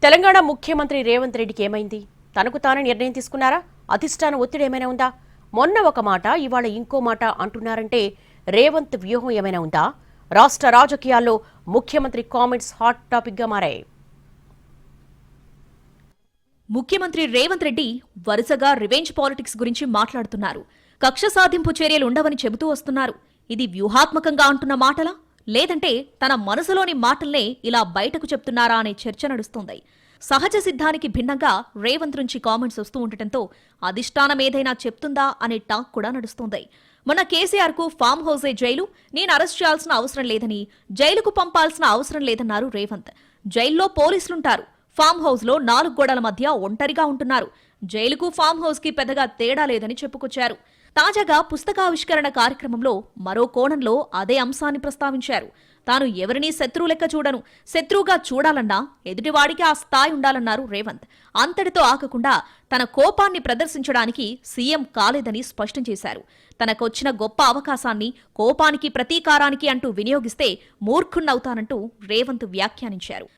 తెలంగాణ ముఖ్యమంత్రి రేవంత్ రెడ్డికి ఏమైంది? తనకు తాను నిర్ణయం తీసుకున్నారా? అధిష్టాన ఒత్తిడి ఏమైనా ఉందా? మొన్న ఒక మాట, ఇవాళ ఇంకో మాట అంటున్నారంటే రేవంత్ వ్యూహం ఏమైనా ఉందా? రాష్ట్ర రాజకీయాల్లో ముఖ్యమంత్రి కామెంట్స్ హాట్ టాపిక్ గా మారాయి. ముఖ్యమంత్రి రేవంత్ రెడ్డి వరుసగా రివెంజ్ పాలిటిక్స్ గురించి మాట్లాడుతున్నారు. కక్ష సాధింపు చర్యలు ఉండవని చెబుతూ వస్తున్నారు. ఇది వ్యూహాత్మకంగా అంటున్న మాటలా, లేదంటే తన మనసులోని మాటల్నే ఇలా బయటకు చెప్తున్నారా అనే చర్చ నడుస్తోంది. సహజ సిద్ధానికి భిన్నంగా రేవంత్ నుంచి కామెంట్స్ వస్తూ ఉండటంతో అధిష్టానం ఏదైనా చెప్తుందా అనే టాక్ కూడా నడుస్తోంది. మొన్న కేసీఆర్ కు ఫామ్ హౌసే జైలు, నేను అరెస్ట్ చేయాల్సిన అవసరం లేదని, జైలుకు పంపాల్సిన అవసరం లేదన్నారు రేవంత్. జైల్లో పోలీసులుంటారు, ఫామ్ హౌస్ లో 4 గోడల మధ్య ఒంటరిగా ఉంటున్నారు. జైలుకు ఫామ్ హౌస్ కి పెద్దగా తేడా లేదని చెప్పుకొచ్చారు. తాజాగా పుస్తకావిష్కరణ కార్యక్రమంలో మరో కోణంలో అదే అంశాన్ని ప్రస్తావించారు. తాను ఎవరినీ శత్రువు లెక్క చూడను, శత్రువుగా చూడాలన్నా ఎదుటివాడికి ఆ స్థాయి ఉండాలన్నారు రేవంత్. అంతటితో ఆగకుండా తన కోపాన్ని ప్రదర్శించడానికి సీఎం కాలేదని స్పష్టం చేశారు. తనకొచ్చిన గొప్ప అవకాశాన్ని కోపానికి, ప్రతీకారానికి అంటూ వినియోగిస్తే మూర్ఖుణ్ణవుతానంటూ రేవంత్ వ్యాఖ్యానించారు.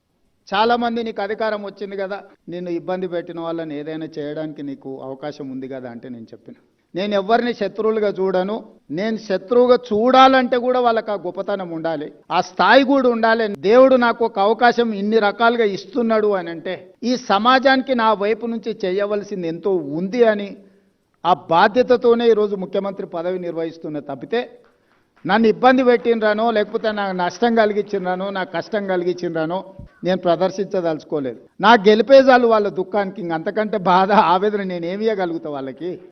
చాలా మంది నీకు అధికారం వచ్చింది కదా, నిన్ను ఇబ్బంది పెట్టిన వాళ్ళని ఏదైనా చేయడానికి నీకు అవకాశం ఉంది కదా అంటే నేను చెప్పిన, నేను ఎవరిని శత్రువులుగా చూడను. నేను శత్రువుగా చూడాలంటే కూడా వాళ్ళకి ఆ గొప్పతనం ఉండాలి, ఆ స్థాయి కూడా ఉండాలి. దేవుడు నాకు ఒక అవకాశం ఇన్ని రకాలుగా ఇస్తున్నాడు అని అంటే ఈ సమాజానికి నా వైపు నుంచి చేయవలసింది ఎంతో ఉంది అని ఆ బాధ్యతతోనే ఈరోజు ముఖ్యమంత్రి పదవి నిర్వహిస్తున్న తప్పితే నన్ను ఇబ్బంది పెట్టినరానో, లేకపోతే నాకు నష్టం కలిగించినరానో, నాకు కష్టం కలిగించినరానో నేను ప్రదర్శించదలుచుకోలేదు. నాకు గెలిపేజాలు వాళ్ళ దుఃఖానికి, ఇంకంతకంటే బాధ, ఆవేదన నేనేమియగలుగుతా వాళ్ళకి.